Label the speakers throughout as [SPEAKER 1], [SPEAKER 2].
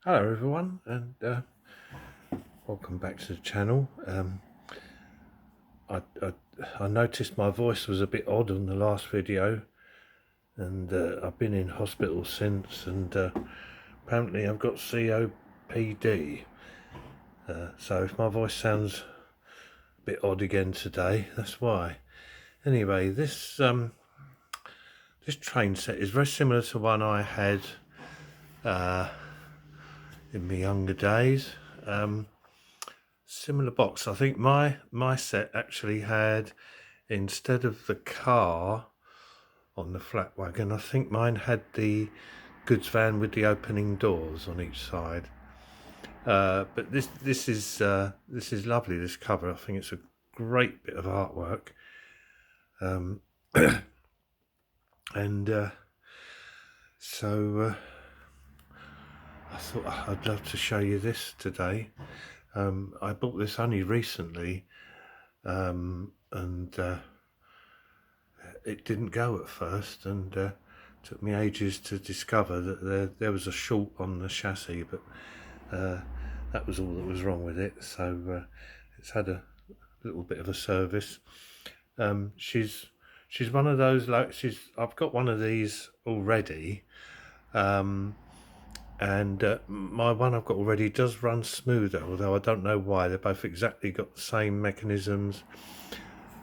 [SPEAKER 1] Hello everyone, and welcome back to the channel. I noticed my voice was a bit odd on the last video, and I've been in hospital since, and apparently I've got COPD. So if my voice sounds a bit odd again today, that's why. Anyway, this train set is very similar to one I had in my younger days. Similar box. I think my set actually had, instead of the car on the flat wagon, I think mine had the goods van with the opening doors on each side. But this is lovely. This cover, I think it's a great bit of artwork. And so I thought I'd love to show you this today. I bought this only recently, and it didn't go at first, and took me ages to discover that there was a short on the chassis, but that was all that was wrong with it. So it's had a little bit of a service. She's one of those, like, I've got one of these already, and my one I've got already does run smoother, although I don't know why. They're both exactly got the same mechanisms,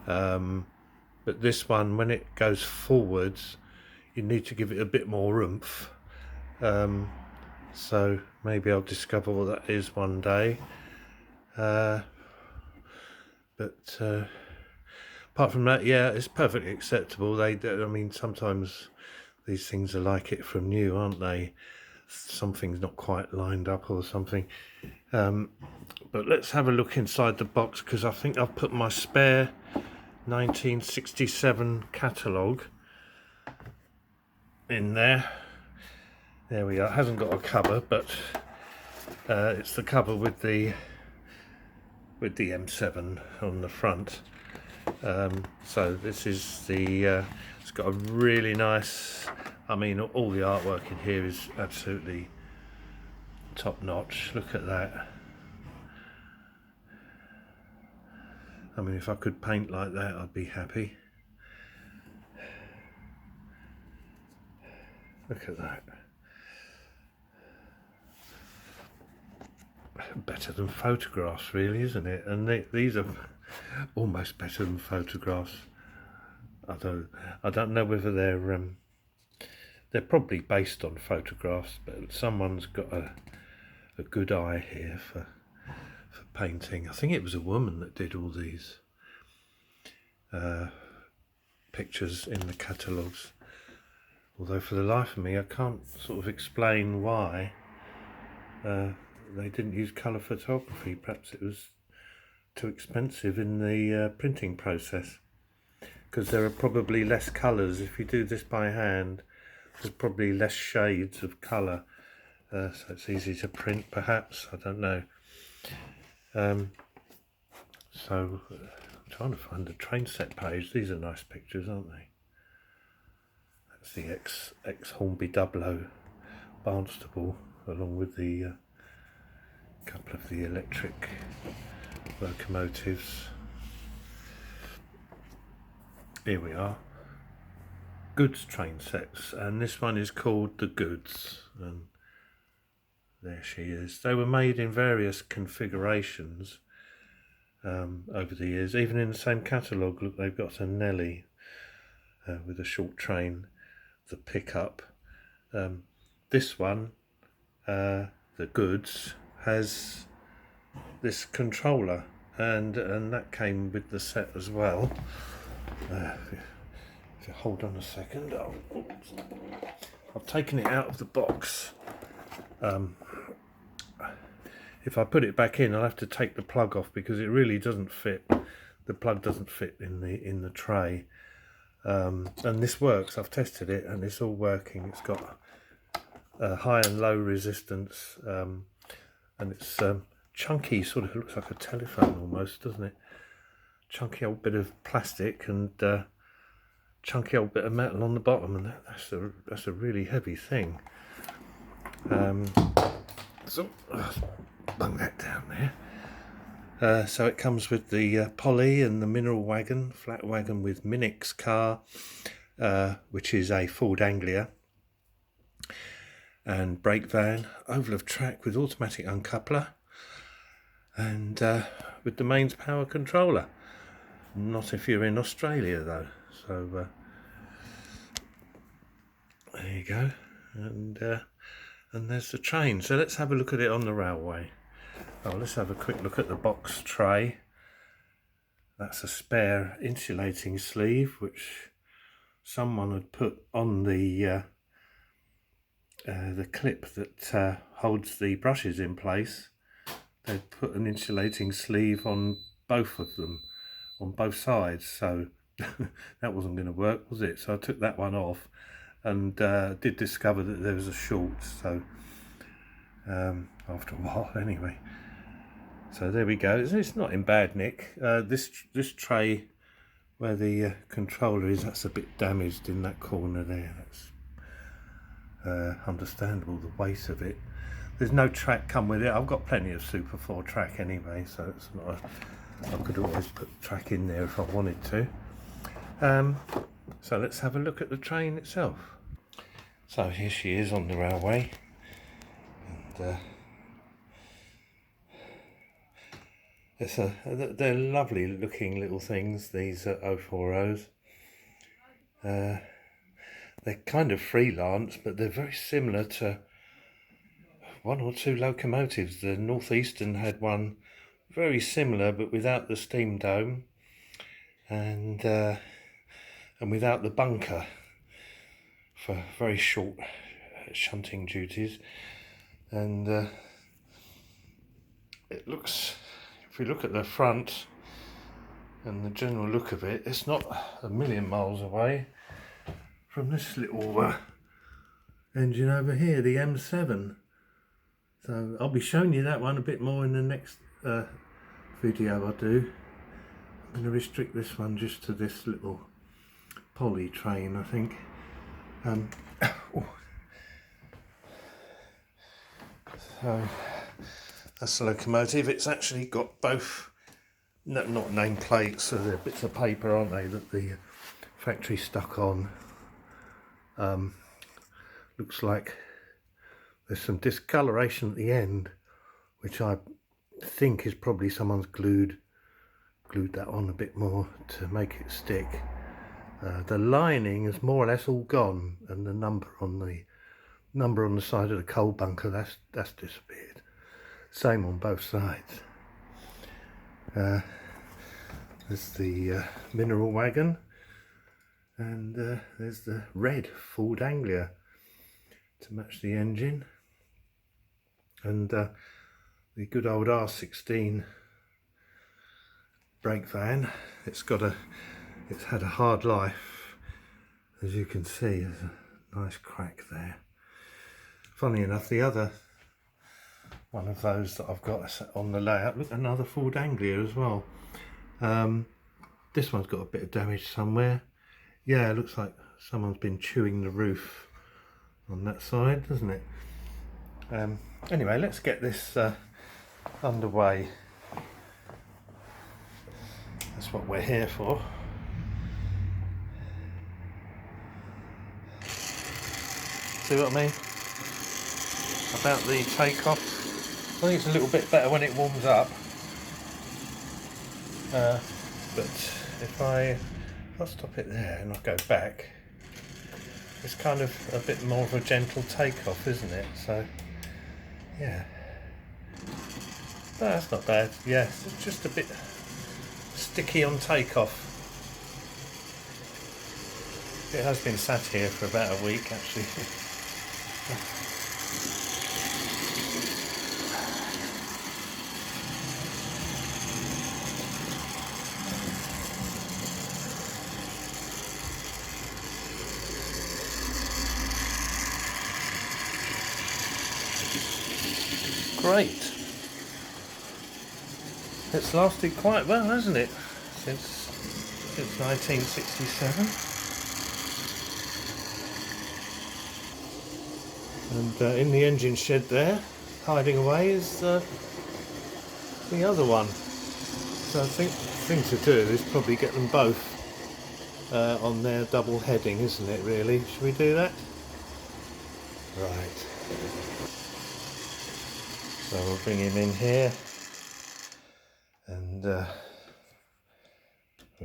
[SPEAKER 1] but this one, when it goes forwards, you need to give it a bit more oomph. So maybe I'll discover what that is one day. But apart from that, yeah, it's perfectly acceptable. I mean, sometimes these things are like it from new, aren't they? Something's not quite lined up or something. But let's have a look inside the box, because I think I've put my spare 1967 catalogue in there. There we are. It hasn't got a cover, but it's the cover with the M7 on the front. So this is the it's got a really nice, I mean, all the artwork in here is absolutely top notch. Look at that. I mean, if I could paint like that, I'd be happy. Look at that. Better than photographs, really, isn't it? And these are almost better than photographs. I don't know whether they're probably based on photographs, but someone's got a good eye here for painting. I think it was a woman that did all these pictures in the catalogues, although for the life of me I can't sort of explain why they didn't use colour photography. Perhaps it was too expensive in the printing process, because there are probably less colours. If you do this by hand, there's probably less shades of colour, so it's easy to print, perhaps. I don't know. So I'm trying to find the train set page. These are nice pictures, aren't they? That's the ex Hornby 00 Barnstable, along with the couple of the electric locomotives. Here we are. Goods train sets, and this one is called the Goods, and there she is. They were made in various configurations over the years. Even in the same catalogue, look, they've got a Nelly with a short train, the pickup. This one, the Goods, has this controller, and that came with the set as well. If you hold on a second, I've taken it out of the box. If I put it back in, I'll have to take the plug off, because it really doesn't fit. The plug doesn't fit in the tray. And this works. I've tested it and it's all working. It's got high and low resistance, and it's chunky, sort of looks like a telephone almost, doesn't it? Chunky old bit of plastic and chunky old bit of metal on the bottom, and that's a really heavy thing. So, bung that down there. So it comes with the Polly and the mineral wagon, flat wagon with Minix car, which is a Ford Anglia, and brake van, oval of track with automatic uncoupler, and with the mains power controller. Not if you're in Australia though. So there you go, and there's the train. So let's have a look at it on the railway. Oh, let's have a quick look at the box tray. That's a spare insulating sleeve which someone had put on the clip that holds the brushes in place. They'd put an insulating sleeve on both of them, on both sides, so that wasn't going to work, was it? So I took that one off, and did discover that there was a short, so after a while anyway. So there we go. It's not in bad nick. This tray where the controller is, that's a bit damaged in that corner there. That's understandable, the weight of it. There's no track come with it. I've got plenty of Super 4 track anyway, so it's not I could always put track in there if I wanted to. So let's have a look at the train itself. So here she is on the railway, and they're lovely looking little things, these 040s. They're kind of freelance, but they're very similar to one or two locomotives. The Northeastern had one very similar, but without the steam dome, and without the bunker for very short shunting duties. And it looks, if we look at the front and the general look of it, it's not a million miles away from this little engine over here, the M7. So I'll be showing you that one a bit more in the next video I do. I'm going to restrict this one just to this little Polly train, I think. So that's the locomotive. It's actually got both, not name plates, so they're bits of paper, aren't they, that the factory stuck on. Looks like there's some discoloration at the end, which I think is probably someone's glued that on a bit more to make it stick. The lining is more or less all gone, and the number on the side of the coal bunker, that's disappeared. Same on both sides. There's the mineral wagon, and there's the red Ford Anglia to match the engine, and the good old R16 brake van. It's had a hard life, as you can see. There's a nice crack there. Funny enough, the other one of those that I've got on the layout, look, another Ford Anglia as well. This one's got a bit of damage somewhere. Yeah, it looks like someone's been chewing the roof on that side, doesn't it? Anyway, let's get this underway. That's what we're here for. See what I mean about the takeoff? I think it's a little bit better when it warms up, but if I stop it there and I go back, it's kind of a bit more of a gentle takeoff, isn't it? So yeah, no, that's not bad. Yes, it's just a bit sticky on takeoff. It has been sat here for about a week actually. Great. It's lasted quite well, hasn't it? Since 1967. And in the engine shed there, hiding away is the other one. So I think the thing to do is probably get them both on their double heading, isn't it really? Should we do that? Right. So we'll bring him in here and we'll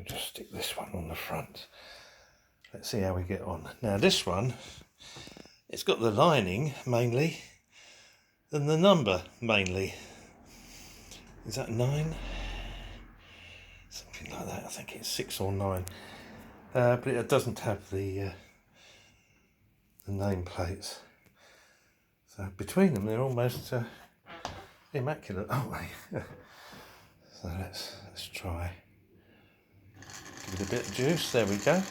[SPEAKER 1] just stick this one on the front. Let's see how we get on. Now this one, it's got the lining mainly and the number mainly. Is that 9? Something like that. I think it's 6 or 9. But it doesn't have the name plates. So between them, they're almost immaculate, aren't they? So let's try. Give it a bit of juice. There we go.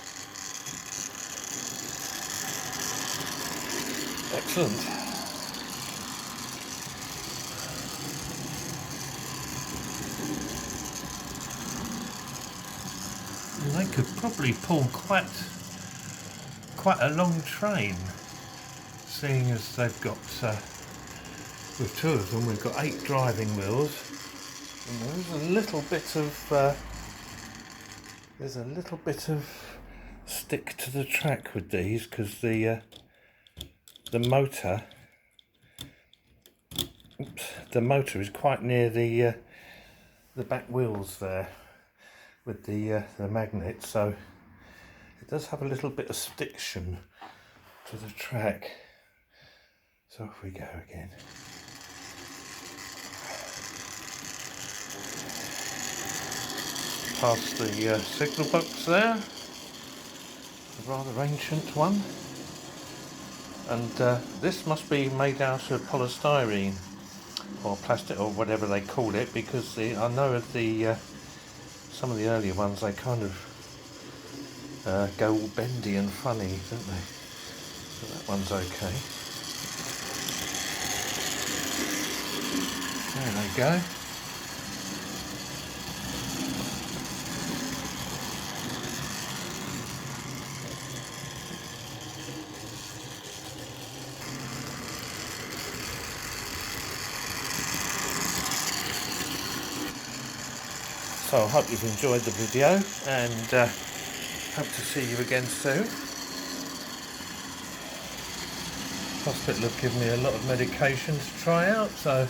[SPEAKER 1] Excellent. And they could probably pull quite a long train, seeing as they've got with 2 of them we've got 8 driving wheels, and there's a little bit of stick to the track with these because the motor is quite near the back wheels there with the magnet, so it does have a little bit of stiction to the track. So off we go again. Past the signal box there, a rather ancient one, and this must be made out of polystyrene or plastic or whatever they call it, because I know of the some of the earlier ones, they kind of go all bendy and funny, don't they? So that one's okay. There they go. So I hope you've enjoyed the video, and hope to see you again soon. Hospital have given me a lot of medication to try out, so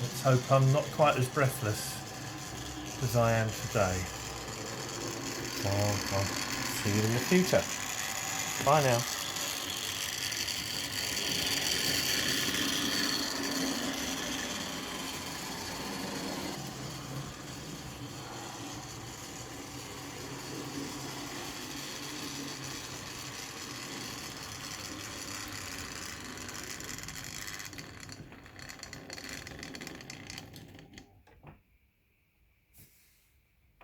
[SPEAKER 1] let's hope I'm not quite as breathless as I am today. So I'll see you in the future. Bye now.